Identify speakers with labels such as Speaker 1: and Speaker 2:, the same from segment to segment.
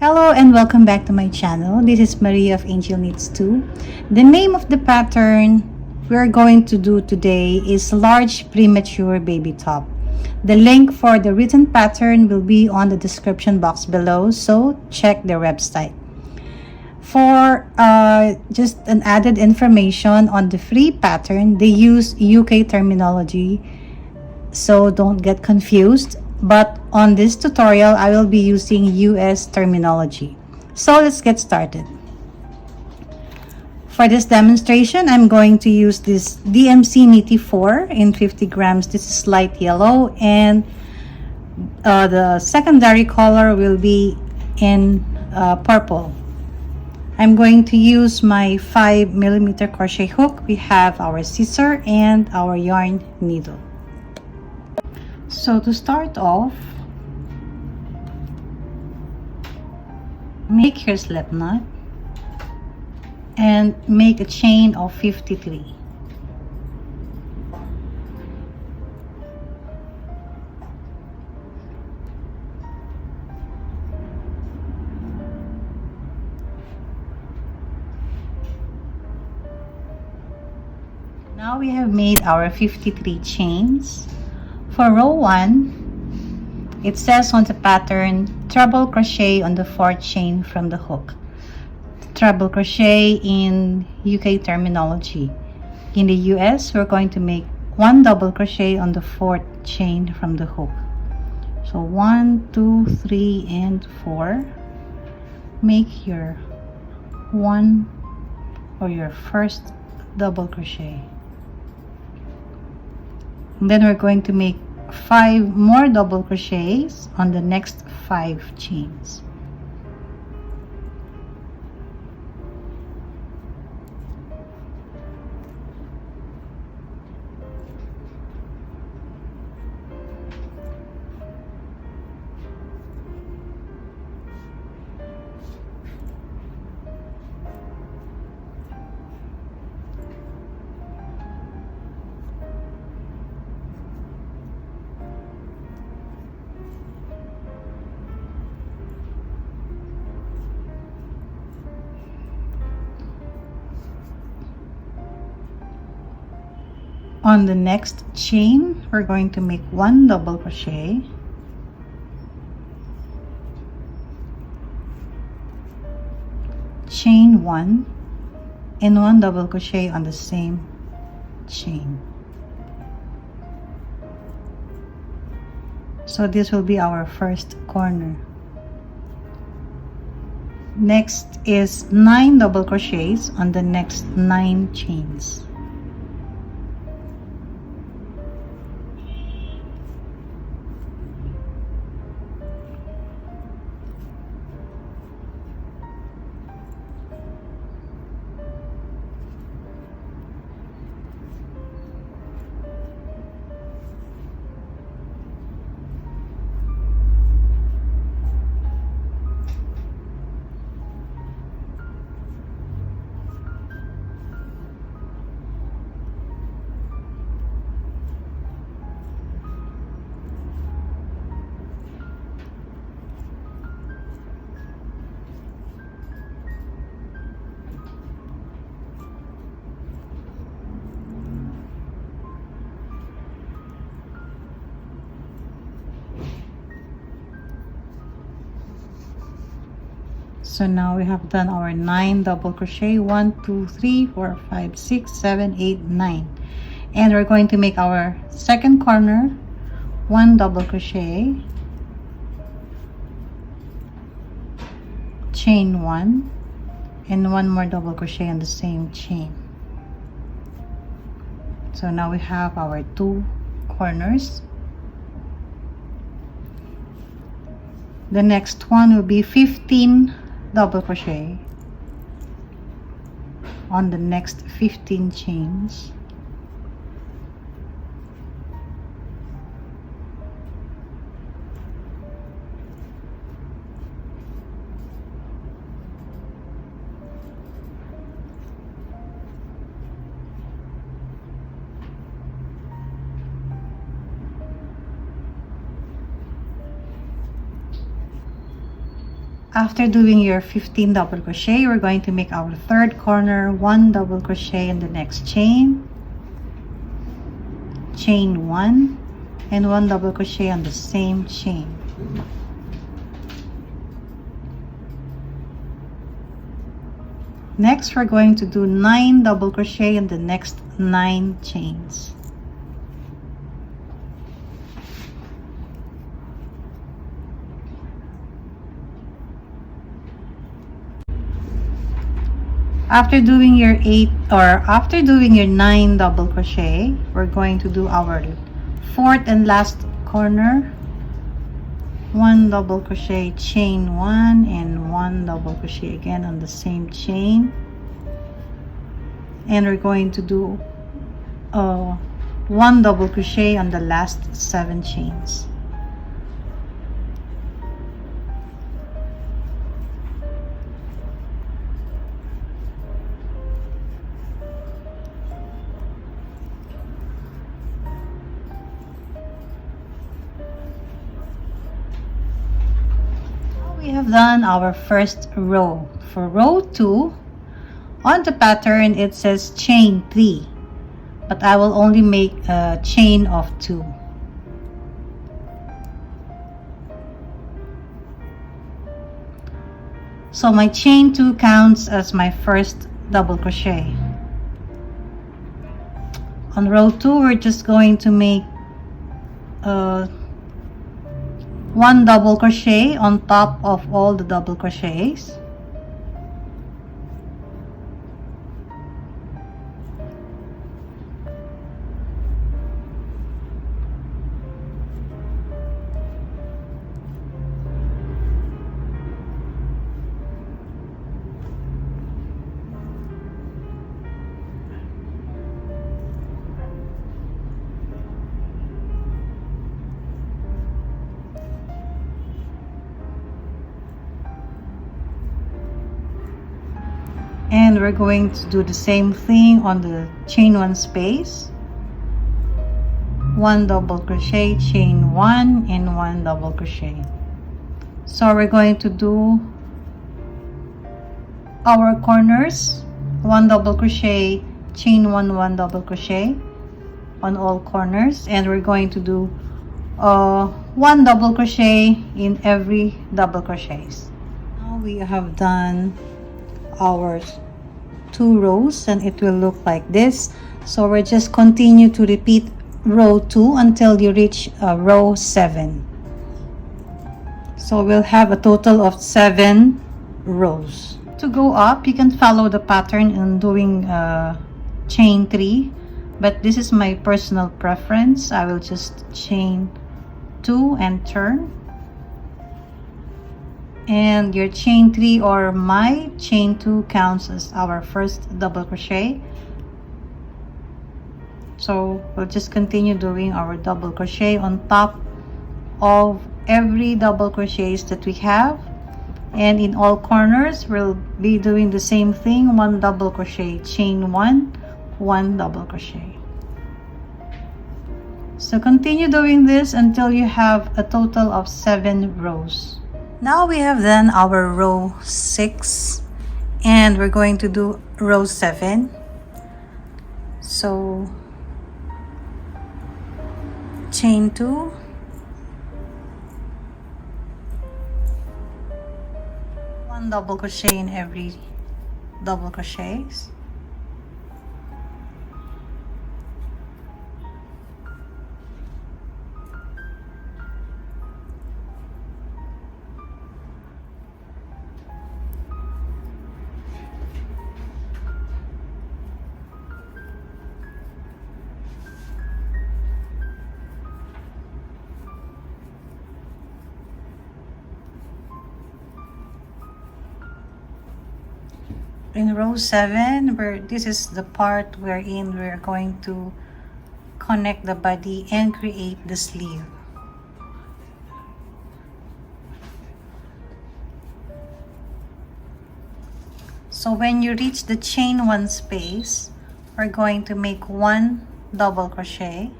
Speaker 1: Hello and welcome back to my channel. This is Maria of Angel Knits 2. The name of the pattern we're going to do today is Large Premature Baby Top. The link for the written pattern will be on the description box below, so check their website. For just an added information on the free pattern, they use UK terminology, so don't get confused. But on this tutorial, I will be using US terminology. So let's get started. For this demonstration, I'm going to use this DMC Nitty 4 in 50 grams. This is light yellow, and the secondary color will be in purple. I'm going to use my 5mm crochet hook. We have our scissor and our yarn needle. So to start off, make your slip knot and make a chain of 53. Now we have made our 53 chains. For row 1, it says on the pattern, treble crochet on the 4th chain from the hook. Treble crochet in UK terminology. In the US, we're going to make 1 double crochet on the 4th chain from the hook. So 1, 2, 3, and 4. Make your 1 or your first double crochet. And then we're going to make 5 more double crochets on the next 5 chains. On the next chain, we're going to make 1 double crochet, chain 1, and 1 double crochet on the same chain. So this will be our first corner. Next is 9 double crochets on the next 9 chains. So now we have done our 9 double crochet, 1, 2, 3, 4, 5, 6, 7, 8, 9. And we're going to make our second corner, 1 double crochet, chain 1, and 1 more double crochet on the same chain. So now we have our 2 corners. The next one will be 15 double crochet on the next 15 chains. After doing your 15 double crochet, we're going to make our third corner, 1 double crochet in the next chain, chain 1, and 1 double crochet on the same chain. Next, we're going to do 9 double crochet in the next 9 chains. After doing your 9 double crochet, we're going to do our fourth and last corner, 1 double crochet, chain 1, and 1 double crochet again on the same chain, and we're going to do 1 double crochet on the last 7 chains. We have done our first row. For row 2, on the pattern it says chain 3, but I will only make a chain of 2. So my chain 2 counts as my first double crochet. On row 2, we're just going to make 1 double crochet on top of all the double crochets. And we're going to do the same thing on the chain 1 space, 1 double crochet, chain 1, and 1 double crochet. So we're going to do our corners, 1 double crochet, chain 1, 1 double crochet on all corners, and we're going to do 1 double crochet in every double crochets. Now we have done our 2 rows, and it will look like this. So we're just continue to repeat row 2 until you reach row 7. So we'll have a total of 7 rows. To go up, you can follow the pattern in doing chain 3, but this is my personal preference. I will just chain 2 and turn, and your chain 3 or my chain 2 counts as our first double crochet. So we'll just continue doing our double crochet on top of every double crochets that we have, and in all corners we'll be doing the same thing, 1 double crochet, chain 1, 1 double crochet. So continue doing this until you have a total of 7 rows. Now we have done our row 6, and we're going to do row 7. So chain 2, 1 double crochet in every double crochets, in row 7, this is the part wherein we're going to connect the body and create the sleeve. So when you reach the chain 1 space, we're going to make 1 double crochet,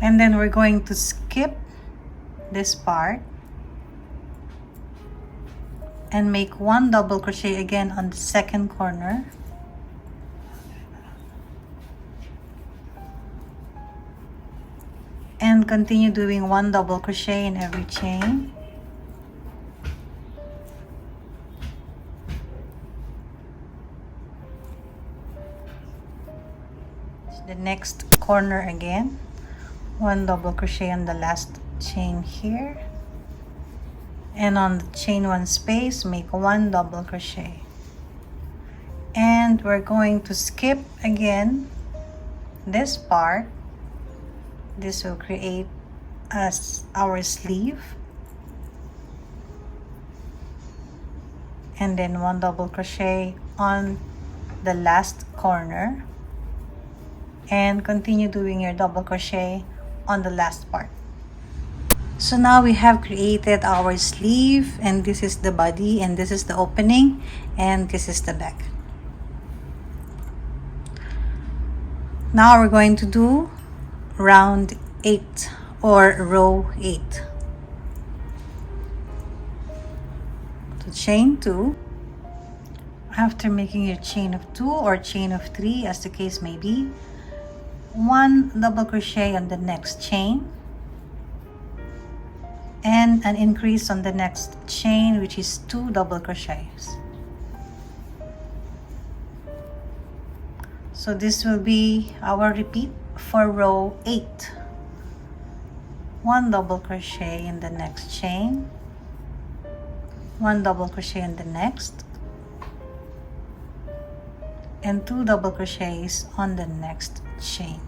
Speaker 1: and then we're going to skip this part and make 1 double crochet again on the second corner. And continue doing 1 double crochet in every chain. The next corner again, 1 double crochet on the last chain here, and on the chain 1 space make 1 double crochet. And we're going to skip again this part. This will create as our sleeve, and then 1 double crochet on the last corner, and continue doing your double crochet on the last part. So now we have created our sleeve, and this is the body, and this is the opening, and this is the back. Now we're going to do round 8 or row 8. So chain 2. After making your chain of 2 or chain of 3 as the case may be, 1 double crochet on the next chain and an increase on the next chain, which is 2 double crochets. So this will be our repeat for row 8. 1 double crochet in the next chain, 1 double crochet in the next, and 2 double crochets on the next chain.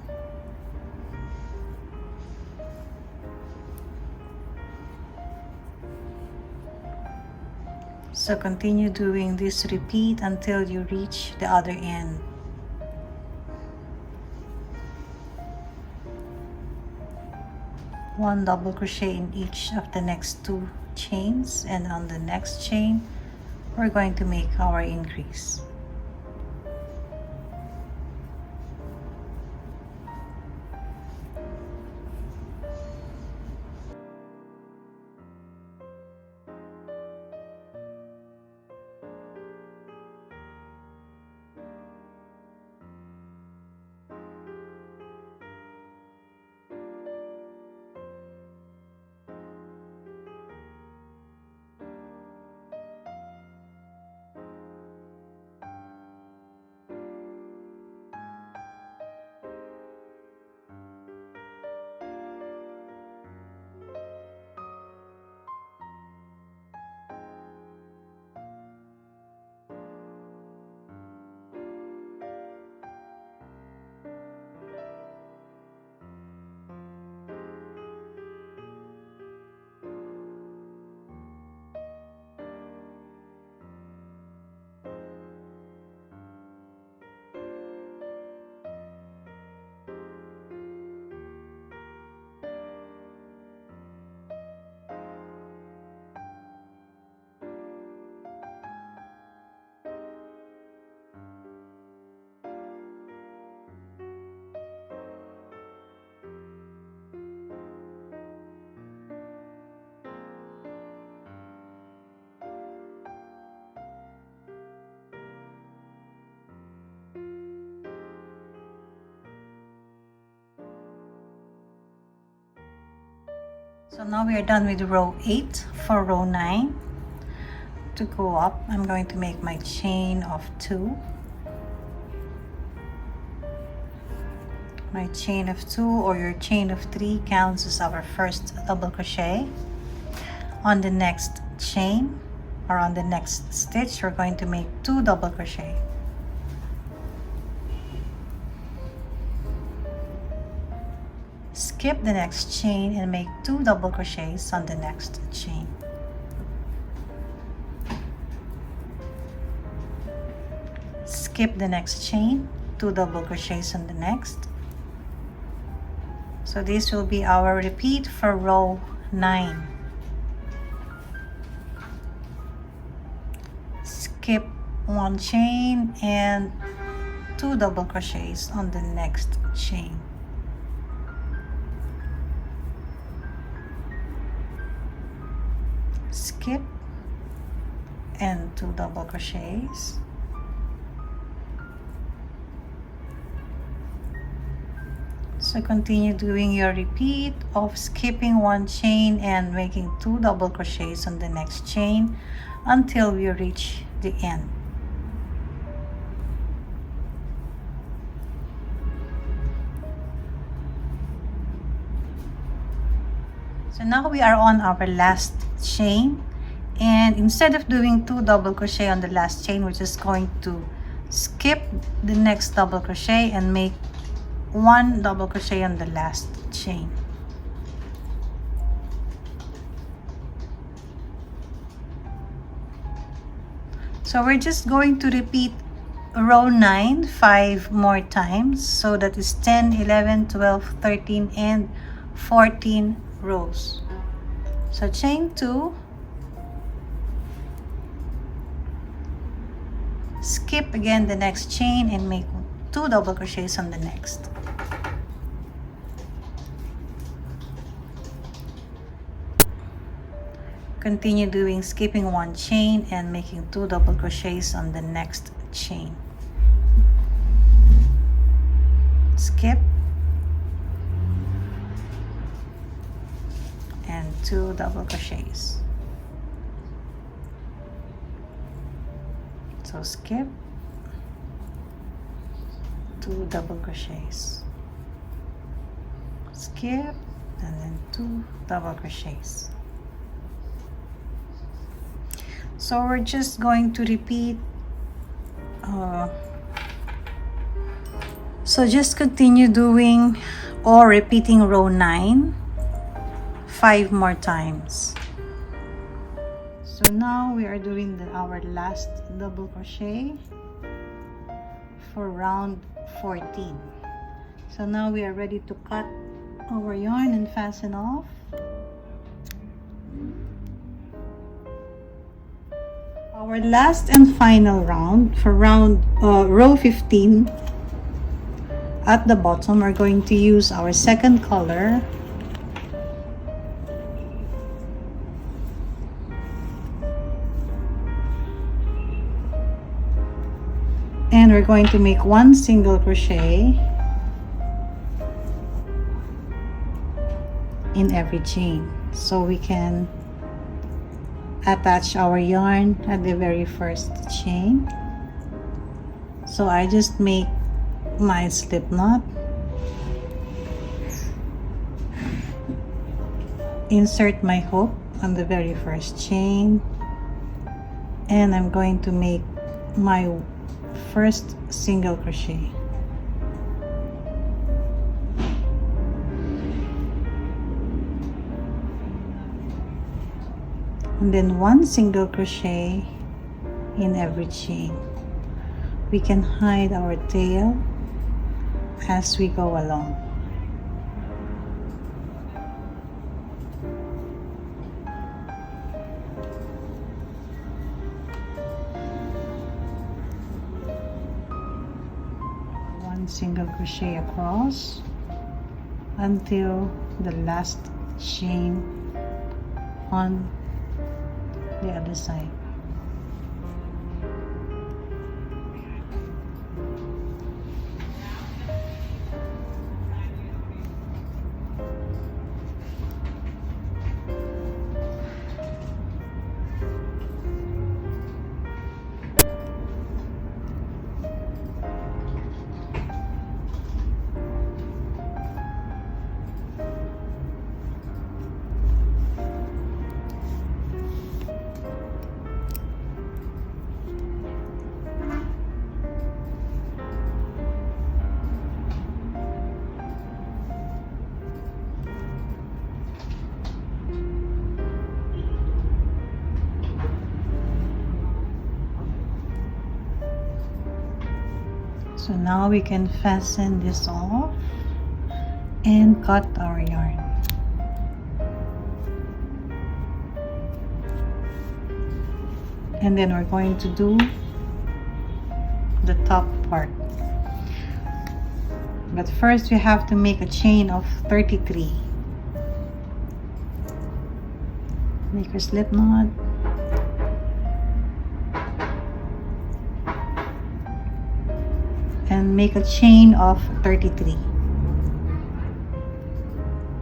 Speaker 1: So continue doing this repeat until you reach the other end. One double crochet in each of the next 2 chains, and on the next chain we're going to make our increase. So now we are done with row 8. For row 9, to go up, I'm going to make my chain of 2. My chain of 2 or your chain of 3 counts as our first double crochet. On the next chain or on the next stitch, we're going to make 2 double crochet. Skip the next chain and make 2 double crochets on the next chain. Skip the next chain, 2 double crochets on the next. So this will be our repeat for row 9. Skip 1 chain and 2 double crochets on the next chain. skip and 2 double crochets. So continue doing your repeat of skipping 1 chain and making 2 double crochets on the next chain until we reach the end. So now we are on our last chain, and instead of doing 2 double crochet on the last chain, we're just going to skip the next double crochet and make 1 double crochet on the last chain. So we're just going to repeat row 9 5 more times, so that is 10, 11, 12, 13 and 14 rows. So chain 2, skip again the next chain and make 2 double crochets on the next. Continue doing skipping 1 chain and making 2 double crochets on the next chain. Skip and 2 double crochets. So skip, 2 double crochets, skip, and then 2 double crochets. So we're just going to repeat. So just continue doing or repeating row 9 5 more times. So now we are doing our last double crochet for round 14. So now we are ready to cut our yarn and fasten off. Our last and final round for row 15. At the bottom, we're going to use our second color. And we're going to make 1 single crochet in every chain, so we can attach our yarn at the very first chain. So I just make my slip knot, insert my hook on the very first chain, and I'm going to make my first single crochet. And then 1 single crochet in every chain. We can hide our tail as we go along. Single crochet across until the last chain on the other side. So now we can fasten this off and cut our yarn. And then we're going to do the top part. But first we have to make a chain of 33. Make your slip knot. and make a chain of 33.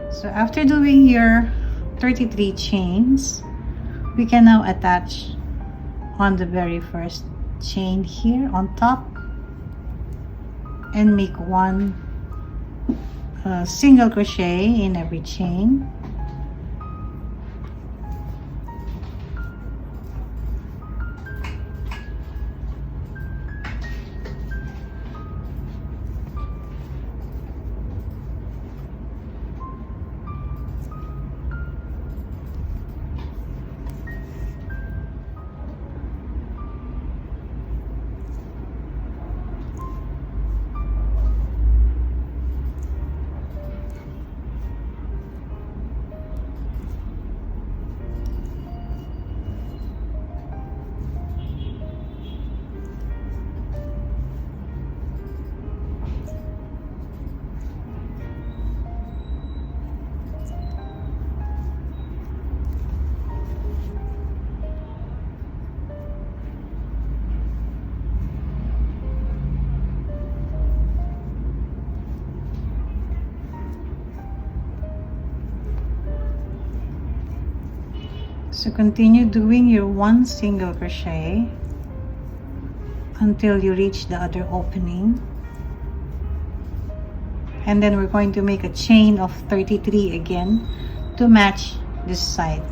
Speaker 1: So after doing your 33 chains, we can now attach on the very first chain here on top and make one single crochet in every chain. So continue doing your one single crochet until you reach the other opening, and then we're going to make a chain of 33 again to match this side.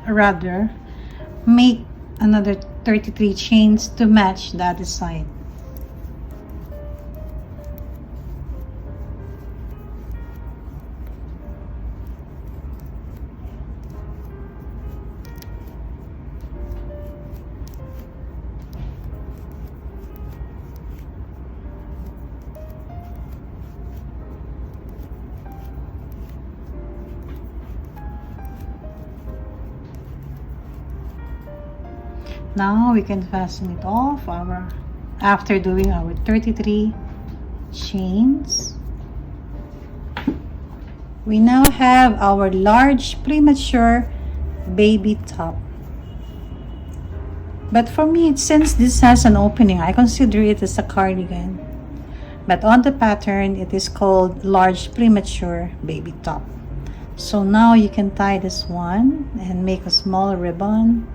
Speaker 1: Rather, make another 33 chains to match the other side. Now we can fasten it off after doing our 33 chains. We now have our large premature baby top. But for me, since this has an opening, I consider it as a cardigan. But on the pattern, it is called large premature baby top. So now you can tie this one and make a small ribbon.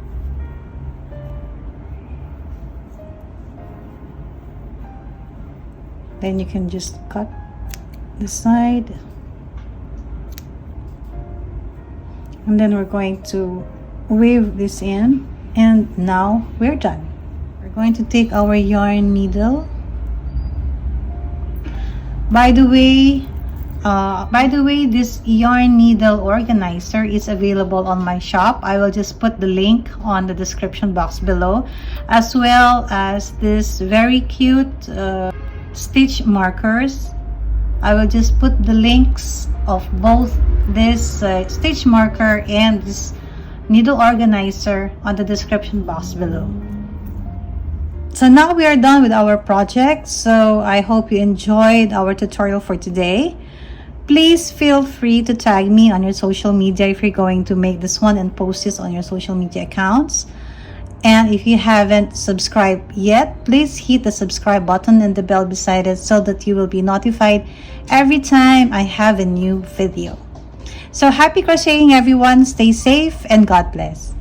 Speaker 1: Then you can just cut the side, and then we're going to weave this in, and now we're done. We're going to take our yarn needle. By the way, this yarn needle organizer is available on my shop. I will just put the link on the description box below, as well as this very cute stitch markers. I will just put the links of both this stitch marker and this needle organizer on the description box below. So now we are done with our project. So I hope you enjoyed our tutorial for today. Please feel free to tag me on your social media if you're going to make this one and post this on your social media accounts. And if you haven't subscribed yet, please hit the subscribe button and the bell beside it so that you will be notified every time I have a new video. So happy crocheting, everyone. Stay safe and God bless.